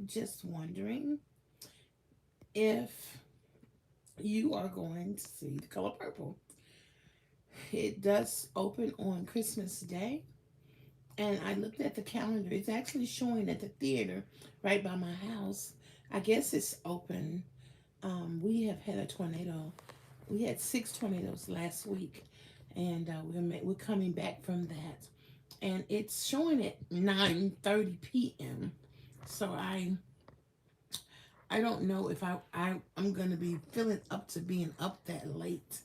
just wondering if you are going to see The Color Purple. It does open on Christmas Day, and I looked at the calendar. It's actually showing at the theater right by my house. I guess it's open. We have had a tornado. We had 6 tornadoes last week, and we're coming back from that. And it's showing at 9:30 p.m. So I don't know if I'm gonna be feeling up to being up that late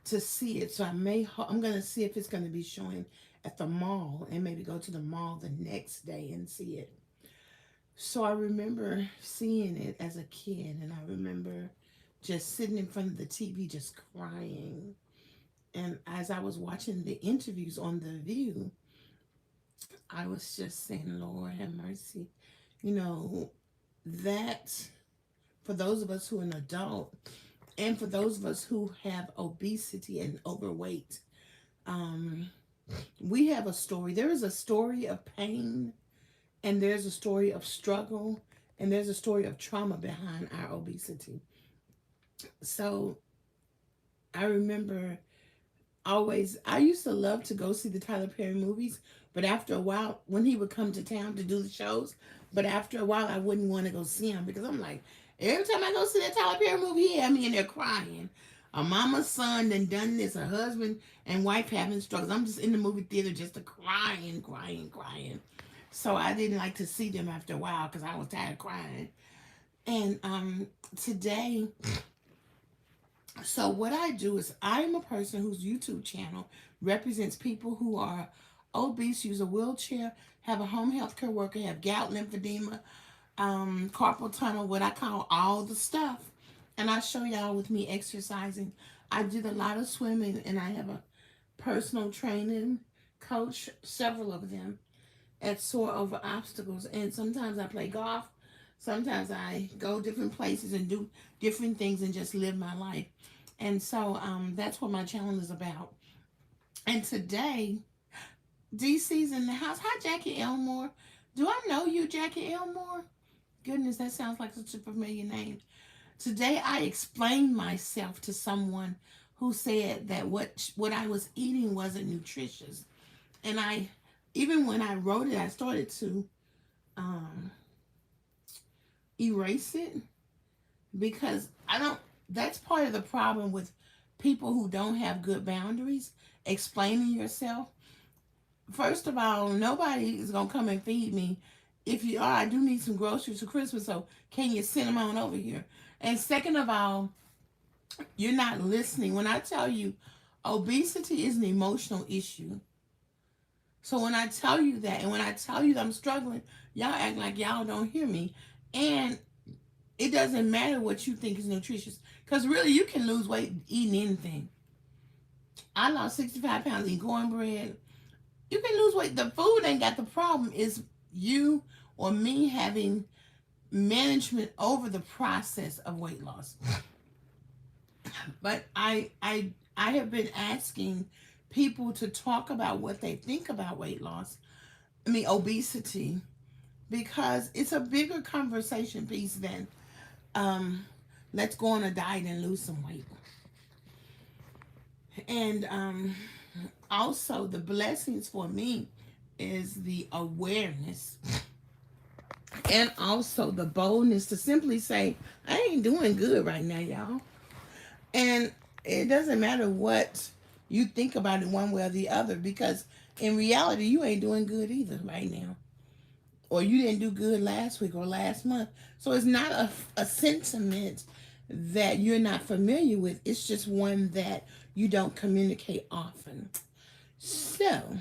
to see it. So I'm gonna see if it's gonna be showing at the mall and maybe go to the mall the next day and see it. So I remember seeing it as a kid, and I remember just sitting in front of the TV just crying. And as I was watching the interviews on The View, I was just saying, Lord have mercy. You know, that for those of us who are an adult and for those of us who have obesity and overweight, um, we have a story. There is a story of pain, and there's a story of struggle, and there's a story of trauma behind our obesity. So I remember always, I used to love to go see the Tyler Perry movies, but after a while, when he would come to town to do the shows, but after a while, I wouldn't want to go see him because I'm like, every time I go see that Tyler Perry movie, he had me in there crying. A mama's son done this, a husband and wife having struggles. I'm just in the movie theater just crying, crying, crying. So I didn't like to see them after a while because I was tired of crying. And today, so what I do is I'm a person whose YouTube channel represents people who are obese, use a wheelchair, have a home health care worker, have gout, lymphedema, carpal tunnel, what I call all the stuff. And I show y'all with me exercising. I did a lot of swimming, and I have a personal training coach, several of them, at Soar Over Obstacles. And sometimes I play golf. Sometimes I go different places and do different things and just live my life. And so that's what my channel is about. And today, DC's in the house. Hi, Jackie Elmore. Do I know you, Jackie Elmore? Goodness, that sounds like such a familiar name. Today, I explained myself to someone who said that what I was eating wasn't nutritious. And even when I wrote it, I started to um, erase it because I don't, that's part of the problem with people who don't have good boundaries. Explaining yourself. First of all, nobody is going to come and feed me. If you are, I do need some groceries for Christmas, so can you send them on over here? And second of all, you're not listening. When I tell you obesity is an emotional issue. So when I tell you that, and when I tell you that I'm struggling, y'all act like y'all don't hear me. And it doesn't matter what you think is nutritious, because really you can lose weight eating anything. I lost 65 pounds eating cornbread. You can lose weight. The food ain't got the problem. Is you or me having management over the process of weight loss. But I have been asking people to talk about what they think about weight loss. I mean obesity, because it's a bigger conversation piece than um, let's go on a diet and lose some weight. And also the blessings for me is the awareness and also the boldness to simply say, I ain't doing good right now, y'all. And it doesn't matter what you think about it one way or the other, because in reality, you ain't doing good either right now. Or you didn't do good last week or last month. So it's not a sentiment that you're not familiar with. It's just one that you don't communicate often. So,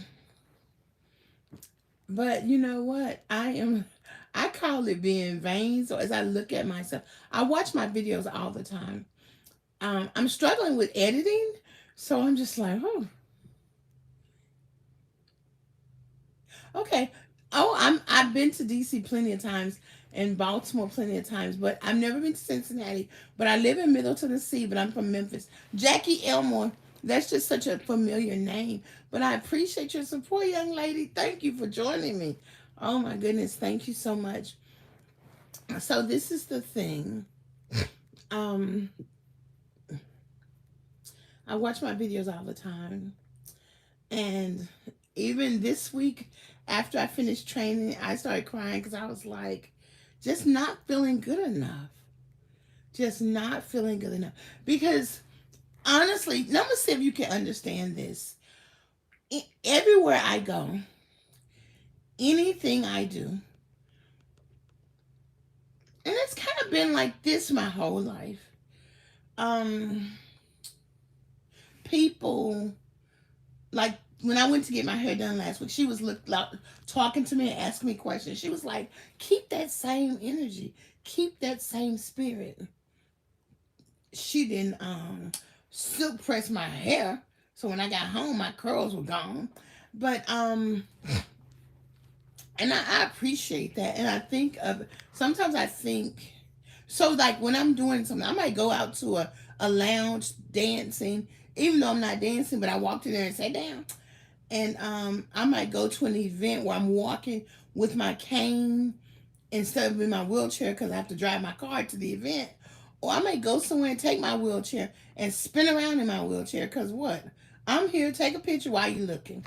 but you know what? I call it being vain. So as I look at myself, I watch my videos all the time. I'm struggling with editing. So I'm just like, oh, okay. Oh, I've been to DC plenty of times and Baltimore plenty of times, but I've never been to Cincinnati. But I live in Middle Tennessee, but I'm from Memphis. Jackie Elmore, that's just such a familiar name. But I appreciate your support, young lady. Thank you for joining me. Oh my goodness, thank you so much. So this is the thing. Um, I watch my videos all the time, and even this week, after I finished training, I started crying because I was like, just not feeling good enough. Just not feeling good enough. Because honestly, let me see if you can understand this. Everywhere I go, anything I do, and it's kind of been like this my whole life. Um, People like when I went to get my hair done last week, she was talking to me and asking me questions. She was like, "Keep that same energy, keep that same spirit." She didn't silk press my hair, so when I got home, my curls were gone. But and I appreciate that, and I think of sometimes I think so like when I'm doing something, I might go out to a lounge dancing, even though I'm not dancing, but I walked in there and sat down. And I might go to an event where I'm walking with my cane instead of in my wheelchair because I have to drive my car to the event. Or I might go somewhere and take my wheelchair and spin around in my wheelchair because what? I'm here, take a picture while you're looking.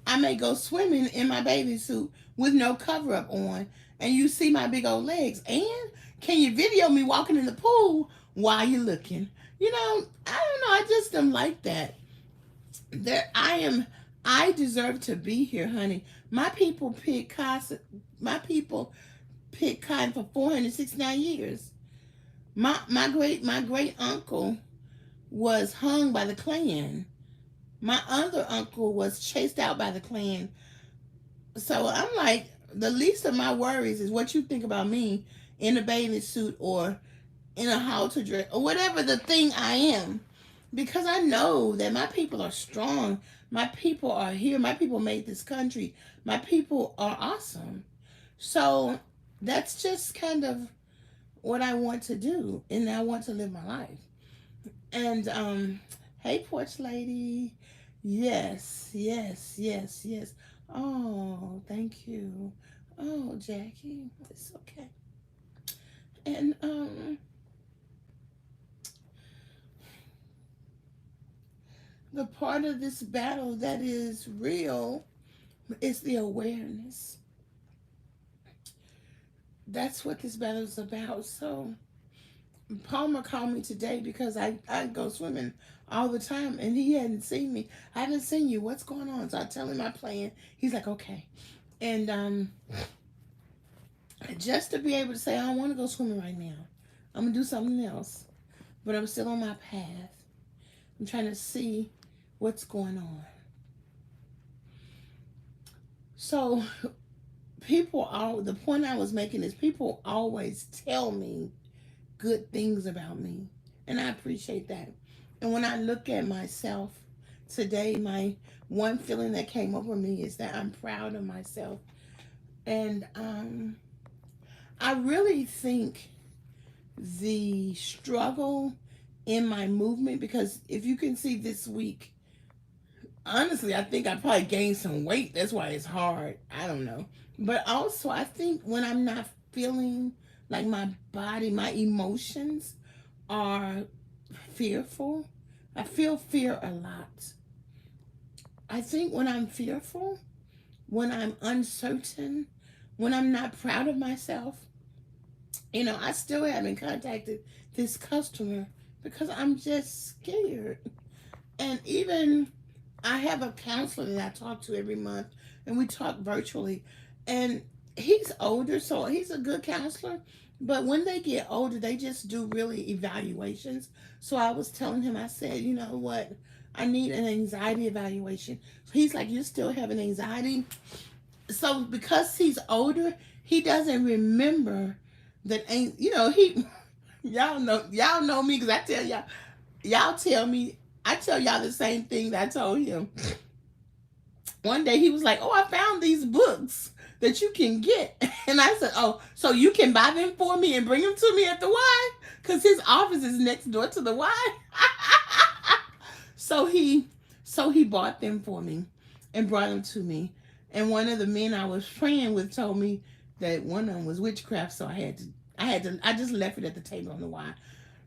I may go swimming in my bathing suit with no cover up on, and you see my big old legs. And can you video me walking in the pool while you're looking? I don't know. I just am like that. There, I am. I deserve to be here, honey. My people picked cotton. My people picked cotton for 469 years. My great uncle was hung by the Klan. My other uncle was chased out by the Klan. So I'm like, the least of my worries is what you think about me in a bathing suit or in a halter dress or whatever the thing I am. Because I know that my people are strong. My people are here. My people made this country. My people are awesome. So that's just kind of what I want to do. And I want to live my life. And hey porch lady. Yes, yes, yes, yes. Oh, thank you. Oh, Jackie. It's okay. And the part of this battle that is real is the awareness. That's what this battle is about. So Palmer called me today because I go swimming all the time and he hadn't seen me. I haven't seen you. What's going on? So I tell him my plan. He's like, okay. And just to be able to say, I don't want to go swimming right now. I'm gonna do something else. But I'm still on my path. I'm trying to see what's going on. So the point I was making is people always tell me good things about me. And I appreciate that. And when I look at myself today, my one feeling that came over me is that I'm proud of myself. And I really think the struggle in my movement, because if you can see this week, honestly, I think I probably gained some weight. That's why it's hard. I don't know. But also, I think when I'm not feeling like my body, my emotions are fearful. I feel fear a lot. I think when I'm fearful, when I'm uncertain, when I'm not proud of myself, I still haven't contacted this customer because I'm just scared. And even I have a counselor that I talk to every month, and we talk virtually. And he's older, so he's a good counselor. But when they get older, they just do really evaluations. So I was telling him, I said, you know what? I need an anxiety evaluation. So he's like, you still have an anxiety? So because he's older, he doesn't remember that ain't, he y'all know me because I tell y'all tell me, I tell y'all the same thing that I told him. One day he was like, "Oh, I found these books that you can get," and I said, "Oh, so you can buy them for me and bring them to me at the Y, because his office is next door to the Y." so he so he bought them for me and brought them to me. And one of the men I was praying with told me that one of them was witchcraft, so I just left it at the table on the why.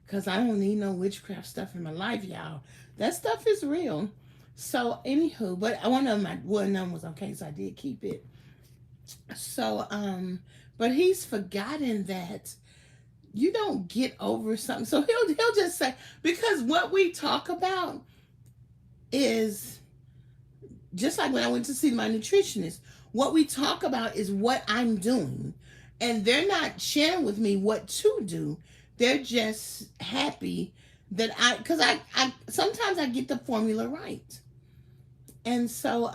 Because I don't need no witchcraft stuff in my life, y'all. That stuff is real. So, anywho, but one of them was okay, so I did keep it. So, but he's forgotten that you don't get over something. So he'll just say, because what we talk about is just like when I went to see my nutritionist, what we talk about is what I'm doing. And they're not sharing with me what to do. They're just happy that because I sometimes I get the formula right. And so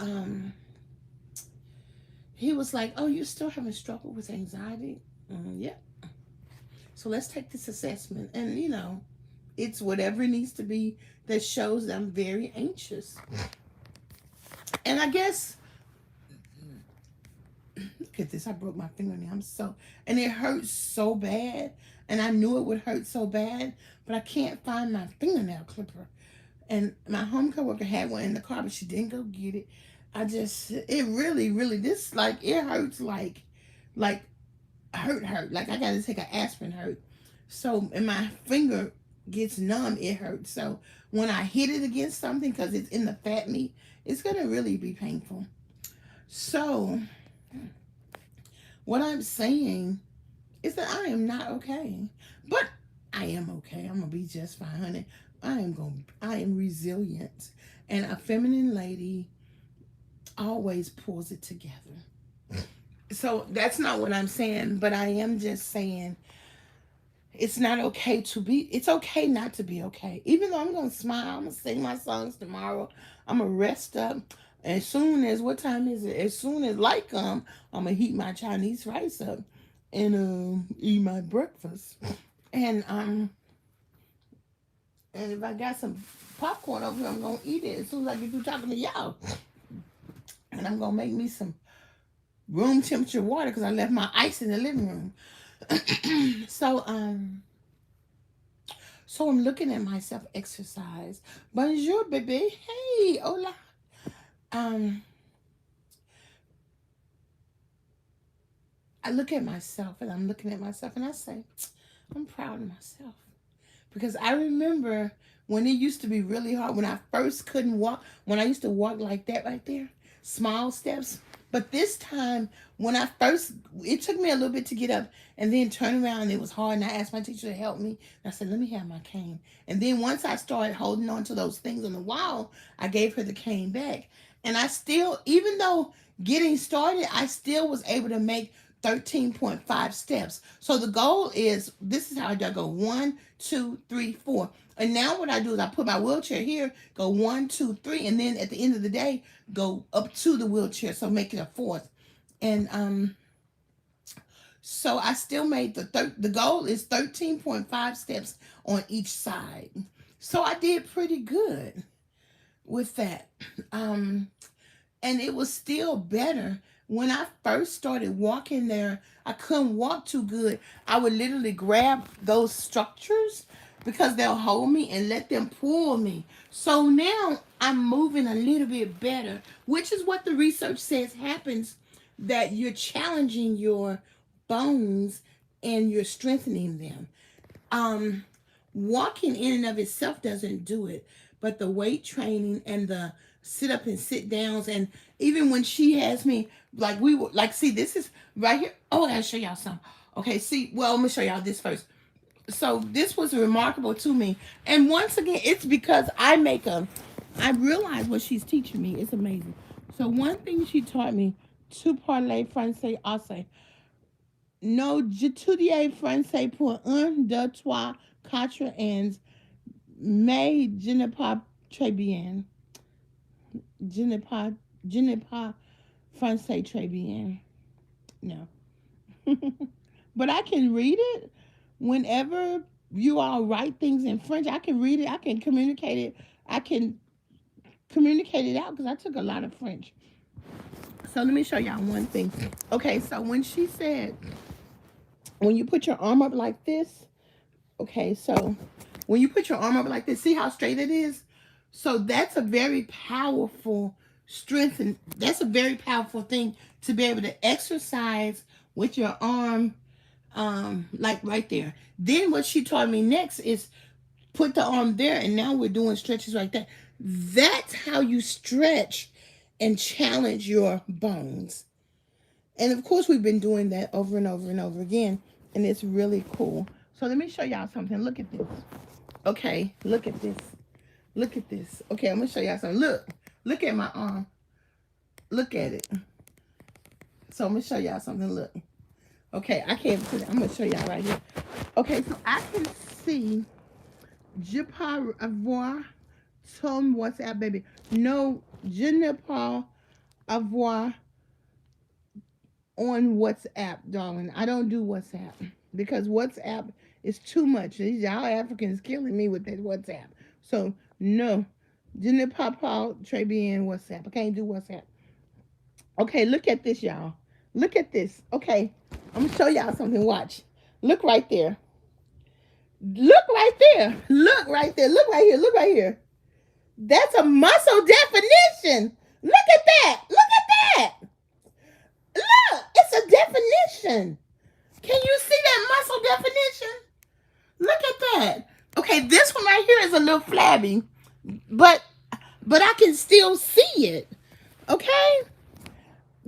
he was like, "Oh, you're still having struggle with anxiety?" Yeah. So let's take this assessment. And, it's whatever it needs to be that shows that I'm very anxious. And I guess, look at this. I broke my fingernail. And it hurts so bad. And I knew it would hurt so bad, but I can't find my fingernail clipper. And my home coworker had one in the car, but she didn't go get it. It really, really, it hurts like hurt. Like I gotta take an aspirin hurt. So, and my finger gets numb, it hurts. So when I hit it against something, because it's in the fat meat, it's gonna really be painful. So what I'm saying is that I am not okay. But I am okay. I'm gonna be just fine, honey. I am resilient. And a feminine lady always pulls it together. So that's not what I'm saying, but I am just saying it's okay not to be okay. Even though I'm going to smile, I'm going to sing my songs tomorrow. I'm going to rest up. What time is it? As soon as light come, I'm going to heat my Chinese rice up and eat my breakfast. And if I got some popcorn over here, I'm going to eat it as soon as I get through talking to y'all. And I'm going to make me some room temperature water because I left my ice in the living room. So I'm looking at myself exercise. Bonjour, baby. Hey, hola. I look at myself and I'm looking at myself and I say, I'm proud of myself. Because I remember when it used to be really hard, when I first couldn't walk, when I used to walk like that right there, small steps. But this time, it took me a little bit to get up and then turn around, and it was hard. And I asked my teacher to help me. And I said, let me have my cane. And then once I started holding on to those things on the wall, I gave her the cane back. And I still, even though getting started, I still was able to make 13.5 steps. So the goal is, this is how I do. I go 1, 2, 3, 4. And now what I do is I put my wheelchair here, go 1, 2, 3, and then at the end of the day, go up to the wheelchair. So make it a fourth. And so I still made the goal is 13.5 steps on each side. So I did pretty good with that. And it was still better. When I first started walking there, I couldn't walk too good. I would literally grab those structures because they'll hold me and let them pull me. So now I'm moving a little bit better, which is what the research says happens, that you're challenging your bones and you're strengthening them. Walking in and of itself doesn't do it, but the weight training and the sit up and sit downs, and even when she has me, see, this is right here. Oh, I gotta show y'all something. Okay, see, well, let me show y'all this first. So this was remarkable to me. And once again, it's because I realize what she's teaching me. It's amazing. So one thing she taught me, tu parles français assez. No, j'étudie français pour 1, 2, 3, 4 ans, mais je ne parle très bien. Je ne parle français très bien. No. But I can read it. Whenever you all write things in French, I can read it. I can communicate it. I can communicate it out because I took a lot of French. So let me show y'all one thing. Okay, so when she said, when you put your arm up like this, okay, so when you put your arm up like this, see how straight it is? So that's a very powerful strength, and that's a very powerful thing to be able to exercise with your arm like right there. Then what she taught me next is put the arm there, and now we're doing stretches like that. That's how you stretch and challenge your bones. And of course, we've been doing that over and over and over again, and it's really cool. So let me show y'all something. Look at this. Okay, look at this. Look at this. Okay, I'm gonna show y'all something. Look at my arm. Look at it. So I'm gonna show y'all something. Look. Okay, I can't put it. I'm gonna show y'all right here. Okay, so I can see Je peux avoir ton WhatsApp, baby. No, je ne peux avoir on WhatsApp, darling. I don't do WhatsApp because WhatsApp is too much. Y'all Africans killing me with that WhatsApp. So no, je ne peux pas très bien WhatsApp. I can't do WhatsApp. Okay, look at this, y'all. Look at this. Okay, I'm gonna show y'all something. Watch. Look right there. Look right there. Look right there. Look right here. Look right here. That's a muscle definition. Look at that. Look at that. Look, it's a definition. Can you see that muscle definition? Look at that. Okay, this one right here is a little flabby, but I can still see it. Okay?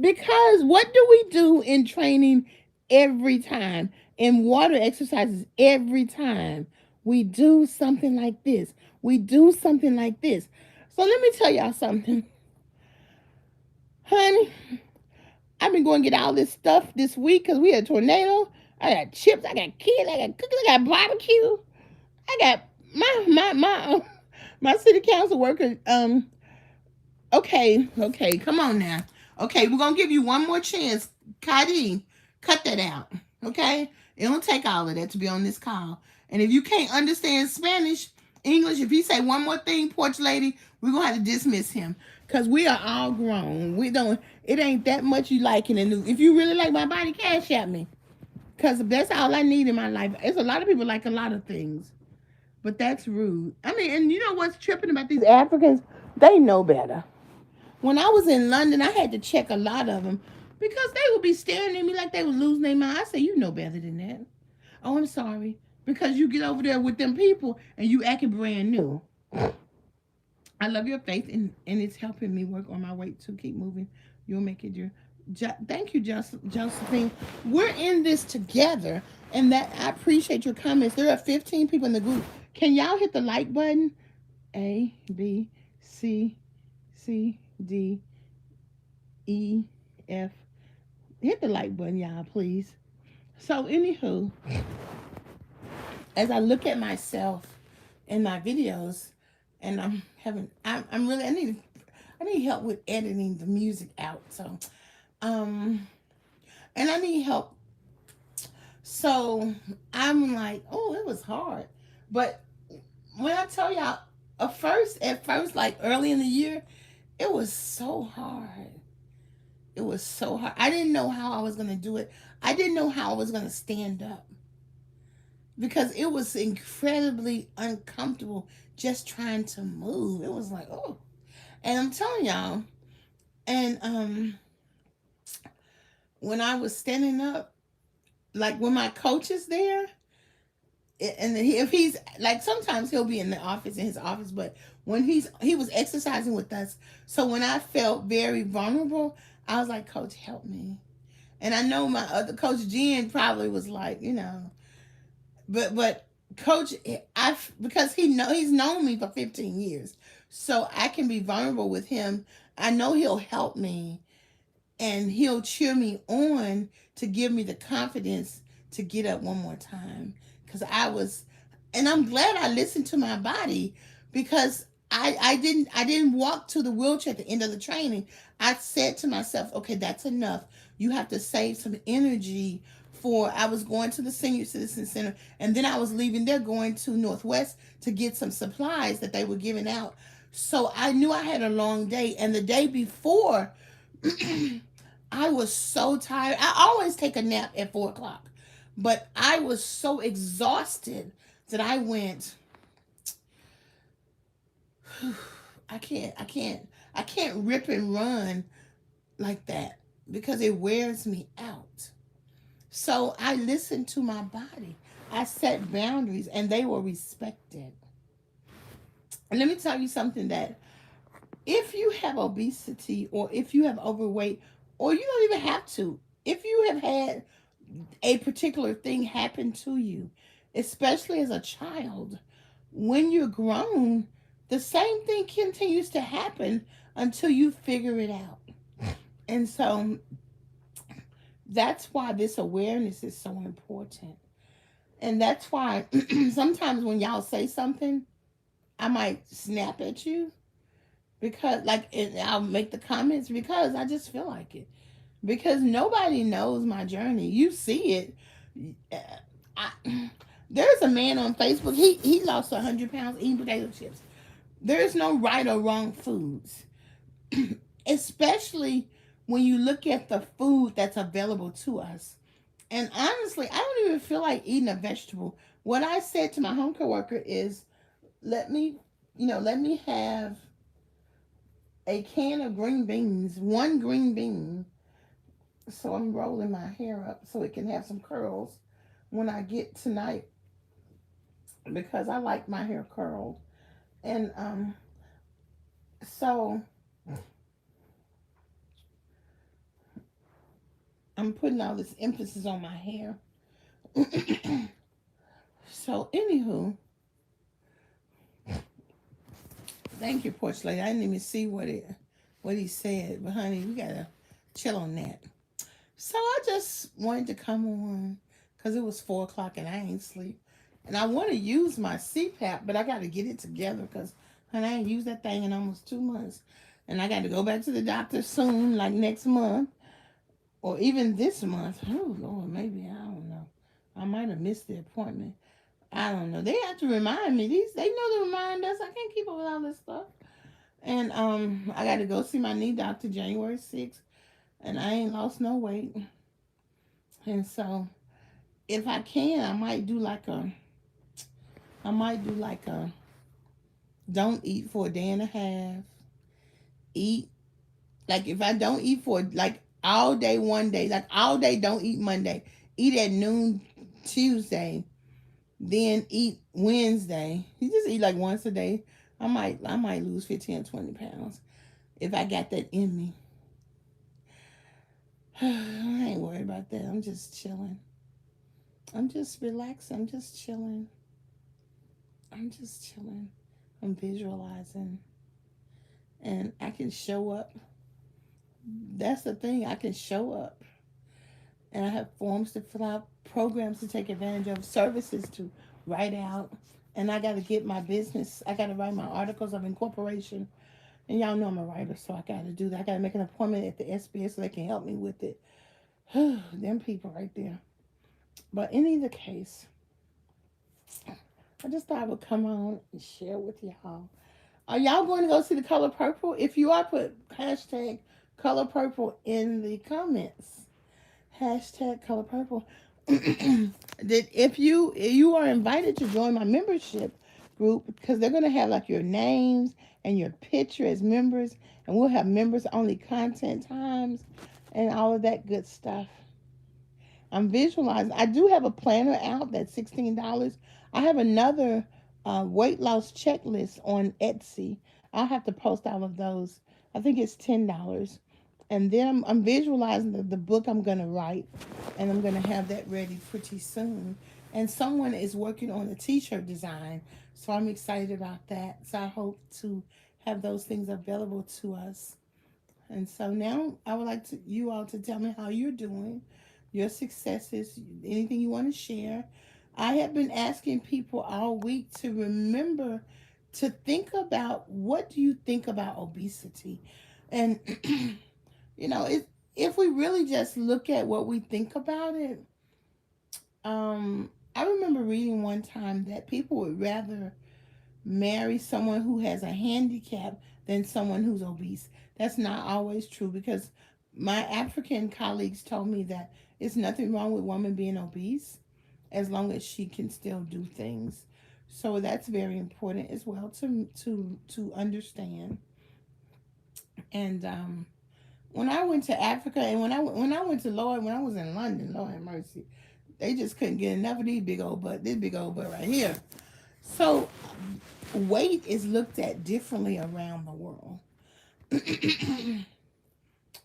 Because what do we do in training every time? In water exercises every time. We do something like this. We do something like this. So let me tell y'all something. Honey, I've been going to get all this stuff this week because we had a tornado. I got chips, I got kids, I got cookies, I got barbecue. I got my city council worker. Okay, come on now. Okay, we're gonna give you one more chance. Kadi, cut that out. Okay? It don't take all of that to be on this call. And if you can't understand Spanish, English, if he say one more thing, porch lady, we're gonna have to dismiss him. Cause we are all grown. We don't it ain't that much you like it. And if you really like my body, cash at me. Cause that's all I need in my life. It's a lot of people like a lot of things. But that's rude. I mean, and you know what's tripping about these Africans? They know better. When I was in London, I had to check a lot of them because they would be staring at me like they was losing their mind. I said, you know better than that. Oh, I'm sorry. Because you get over there with them people and you acting brand new. I love your faith, and it's helping me work on my weight to keep moving. You'll make it your. Thank you, Josephine. We're in this together, and that I appreciate your comments. There are 15 people in the group. Can y'all hit the like button? A, B, C, C, D, E, F. Hit the like button, y'all, please. So, anywho, as I look at myself in my videos, and I'm really, I need help with editing the music out. So, and I need help. So I'm like, oh, it was hard. But when I tell y'all, at first, like early in the year, it was so hard. It was so hard. I didn't know how I was going to do it. I didn't know how I was going to stand up because it was incredibly uncomfortable just trying to move. It was like, oh. And I'm telling y'all, and when I was standing up, like when my coach is there, and if he's like, sometimes he'll be in the office, in his office, but when he was exercising with us, so when I felt very vulnerable, I was like, Coach, help me. And I know my other coach, Jen, probably was like, but Coach, because he's known me for 15 years, so I can be vulnerable with him. I know he'll help me, and he'll cheer me on to give me the confidence to get up one more time. Because and I'm glad I listened to my body, because I didn't walk to the wheelchair at the end of the training. I said to myself, okay, that's enough. You have to save some energy for. I was going to the Senior Citizen Center, and then I was leaving there going to Northwest to get some supplies that they were giving out. So I knew I had a long day, and the day before, I was so tired. I always take a nap at 4 o'clock, but I was so exhausted that I went, I can't rip and run like that because it wears me out. So I listened to my body. I set boundaries and they were respected. And let me tell you something, that if you have obesity or if you have overweight, or you don't even have to, if you have had a particular thing happen to you, especially as a child, when you're grown, the same thing continues to happen until you figure it out. And so that's why this awareness is so important. And that's why sometimes when y'all say something, I might snap at you because, like, and I'll make the comments because I just feel like it. Because nobody knows my journey. You see it. I, there's a man on Facebook. He lost 100 pounds eating potato chips. There is no right or wrong foods, especially when you look at the food that's available to us. And honestly, I don't even feel like eating a vegetable. What I said to my home care worker is, let me, let me have a can of green beans, one green bean. So I'm rolling my hair up so it can have some curls when I get tonight, because I like my hair curled. And so I'm putting all this emphasis on my hair. So anywho, thank you, Porch Lady. I didn't even see what he said, but honey, we gotta chill on that. So I just wanted to come on because it was 4 o'clock and I ain't sleep, and I want to use my CPAP, but I got to get it together because honey, I ain't used that thing in almost 2 months, and I got to go back to the doctor soon, like next month or even this month. Oh Lord, maybe, I don't know. I might have missed the appointment. I don't know. They have to remind me. They know to remind us. I can't keep up with all this stuff. And I got to go see my knee doctor January 6th, and I ain't lost no weight. And so if I can, I might do like a don't eat for a day and a half. Eat, like, if I don't eat for like all day one day, like all day don't eat Monday. Eat at noon Tuesday, then eat Wednesday. You just eat like once a day. I might lose 15 or 20 pounds if I got that in me. I ain't worried about that. I'm just chilling. I'm just relaxing. I'm just chilling. I'm just chilling. I'm visualizing. And I can show up. That's the thing. I can show up. And I have forms to fill out, programs to take advantage of, services to write out. And I got to get my business. I got to write my articles of incorporation. And y'all know I'm a writer, so I got to do that. I got to make an appointment at the SBS so they can help me with it. Them people right there. But in either case, I just thought I would come on and share with y'all. Are y'all going to go see the Color Purple? If you are, put hashtag Color Purple in the comments. Hashtag Color Purple. That if you are invited to join my membership group, because they're gonna have like your names and your picture as members, and we'll have members only content times and all of that good stuff. I'm visualizing. I do have a planner out that's $16. I have another weight loss checklist on Etsy. I'll have to post all of those. I think it's $10. And then I'm visualizing the book I'm going to write, and I'm going to have that ready pretty soon. And someone is working on a t-shirt design, so I'm excited about that. So I hope to have those things available to us. And so now I would like to you all to tell me how you're doing, your successes, anything you want to share. I have been asking people all week to remember to think about, what do you think about obesity? And if we really just look at what we think about it, I remember reading one time that people would rather marry someone who has a handicap than someone who's obese. That's not always true, because my African colleagues told me that it's nothing wrong with women being obese as long as she can still do things. So that's very important as well to understand. And When I went to Africa and when I went to Lord, when I was in London, Lord have mercy, they just couldn't get enough of these big old butt. This big old butt right here. So weight is looked at differently around the world,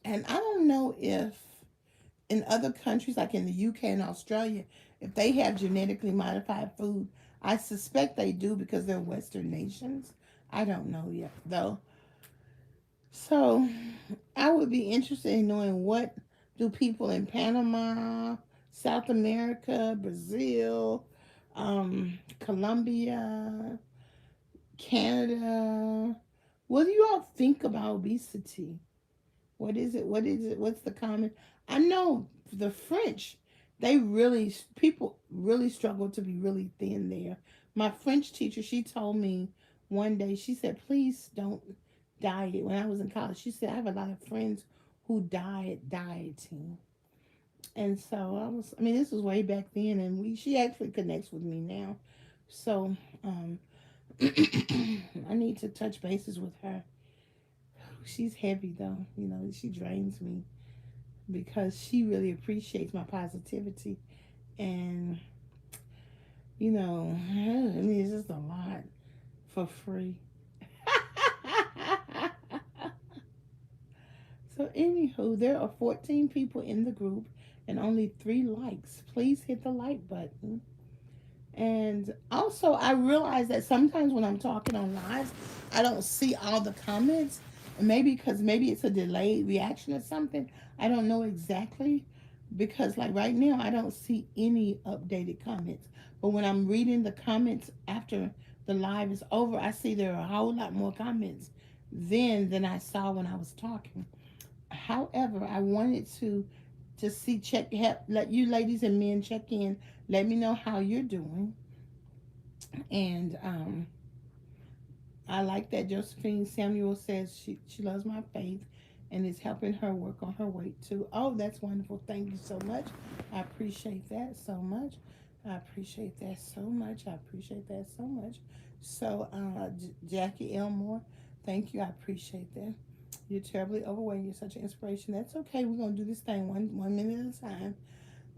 and I don't know if in other countries like in the UK and Australia, if they have genetically modified food. I suspect they do because they're Western nations. I don't know yet though. So I would be interested in knowing what do people in Panama, South America, Brazil, Colombia, Canada. What do you all think about obesity? What is it? What is it? What's the common? I know the French, they really, people really struggle to be really thin there. My French teacher, she told me one day, she said, please don't diet. When I was in college, she said, I have a lot of friends who dieting. And so I mean, this was way back then, and she actually connects with me now. So, I need to touch bases with her. She's heavy though, she drains me because she really appreciates my positivity. And, I mean, it's just a lot for free. So, anywho, there are 14 people in the group and only 3 likes. Please hit the like button. And also, I realize that sometimes when I'm talking on lives, I don't see all the comments. And maybe because maybe it's a delayed reaction or something. I don't know exactly. Because, like right now, I don't see any updated comments. But when I'm reading the comments after the live is over, I see there are a whole lot more comments then than I saw when I was talking. However, I wanted to just let you ladies and men check in. Let me know how you're doing. And I like that Josephine Samuel says she loves my faith and is helping her work on her weight too. Oh, that's wonderful. Thank you so much. I appreciate that so much. I appreciate that so much. I appreciate that so much. So, Jackie Elmore, thank you. I appreciate that. You're terribly overweight. You're such an inspiration. That's okay. We're gonna do this thing one minute at a time.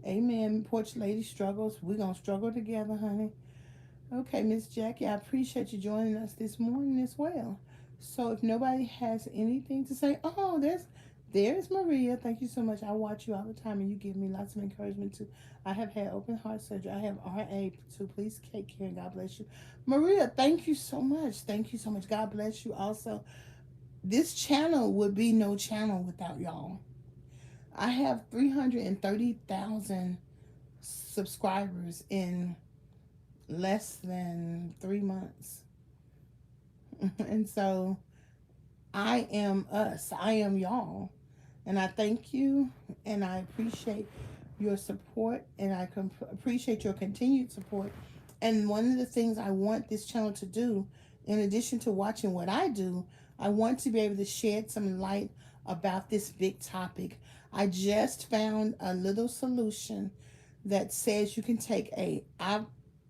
Amen. Porch lady struggles. We're gonna struggle together, honey. Okay, Miss Jackie, I appreciate you joining us this morning as well. So if nobody has anything to say, oh, there's Maria. Thank you so much. I watch you all the time and you give me lots of encouragement too. I have had open heart surgery. I have RA too. Please take care and God bless you. Maria, thank you so much. Thank you so much. God bless you also. This channel would be no channel without y'all. I have 330,000 subscribers in less than 3 months. And so I am us. I am y'all. And I thank you and I appreciate your support and I appreciate your continued support. And one of the things I want this channel to do, in addition to watching what I do, I want to be able to shed some light about this big topic. I just found a little solution that says you can take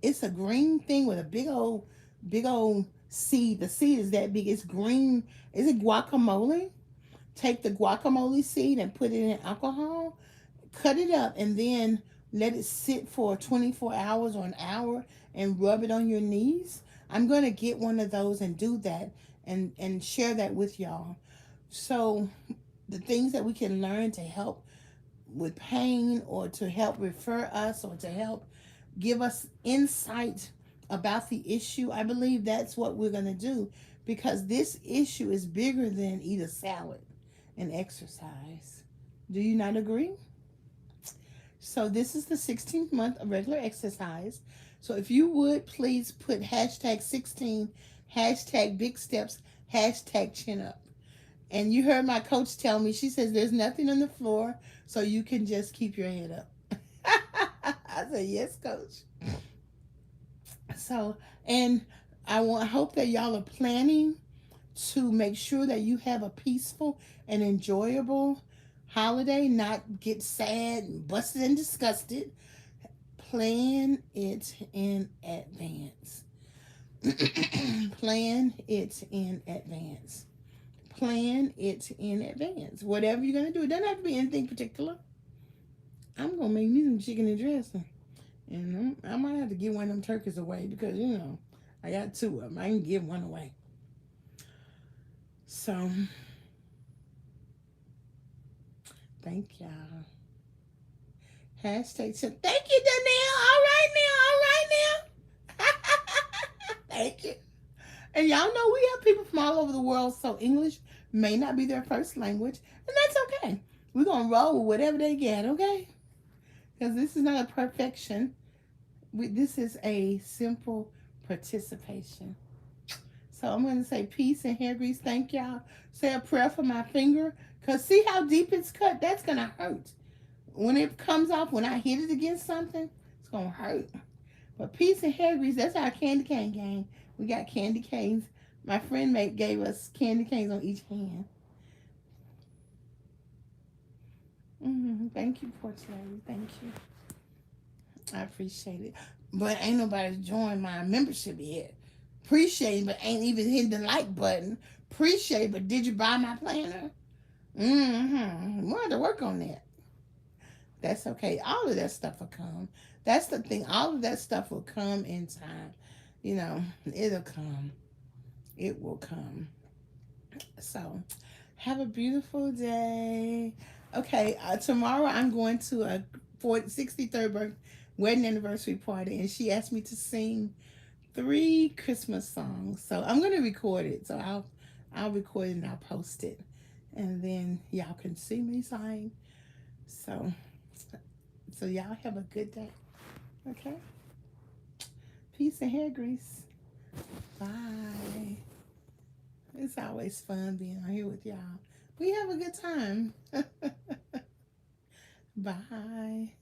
it's a green thing with a big old seed. The seed is that big. It's green. Is it guacamole? Take the guacamole seed and put it in alcohol, cut it up, and then let it sit for 24 hours or an hour and rub it on your knees. I'm going to get one of those and do that and share that with y'all. So the things that we can learn to help with pain or to help refer us or to help give us insight about the issue, I believe that's what we're going to do because this issue is bigger than eat a salad and exercise. Do you not agree? So this is the 16th month of regular exercise. So if you would please put hashtag 16, hashtag big steps, hashtag chin up. And you heard my coach tell me, she says there's nothing on the floor, so you can just keep your head up. I said, yes, coach. So, and I hope that y'all are planning to make sure that you have a peaceful and enjoyable holiday, not get sad and busted and disgusted. Plan it in advance. Plan it in advance. plan it in advance. Whatever you're gonna do, it doesn't have to be anything particular. I'm gonna make me some chicken and dressing, and I might have to give one of them turkeys away because I got two of them. I can give one away. So thank y'all. Hashtag thank you, Danielle. All right now, all right now. Thank you. And y'all know we have people from all over the world, so English may not be their first language, and that's okay. We're gonna roll with whatever they get, okay? Because this is not a perfection. This is a simple participation. So I'm going to say peace and hair grease. Thank y'all. Say a prayer for my finger. Because see how deep it's cut? That's going to hurt. When it comes off, when I hit it against something, it's going to hurt. But peace and hair grease, that's our candy cane gang. We got candy canes. My friend gave us candy canes on each hand. Thank you, Porch Lady. Thank you. I appreciate it. But ain't nobody joined my membership yet. Appreciate it, but ain't even hit the like button. Appreciate it, but did you buy my planner? We'll have to work on that. That's okay. All of that stuff will come. That's the thing. All of that stuff will come in time. It'll come. It will come. So, have a beautiful day. Okay, tomorrow I'm going to a 63rd wedding anniversary party, and she asked me to sing 3 Christmas songs. So I'm gonna record it. So I'll record it and I'll post it, and then y'all can see me sing. So y'all have a good day. Okay. Peace and hair grease. Bye. It's always fun being out here with y'all. We have a good time. Bye.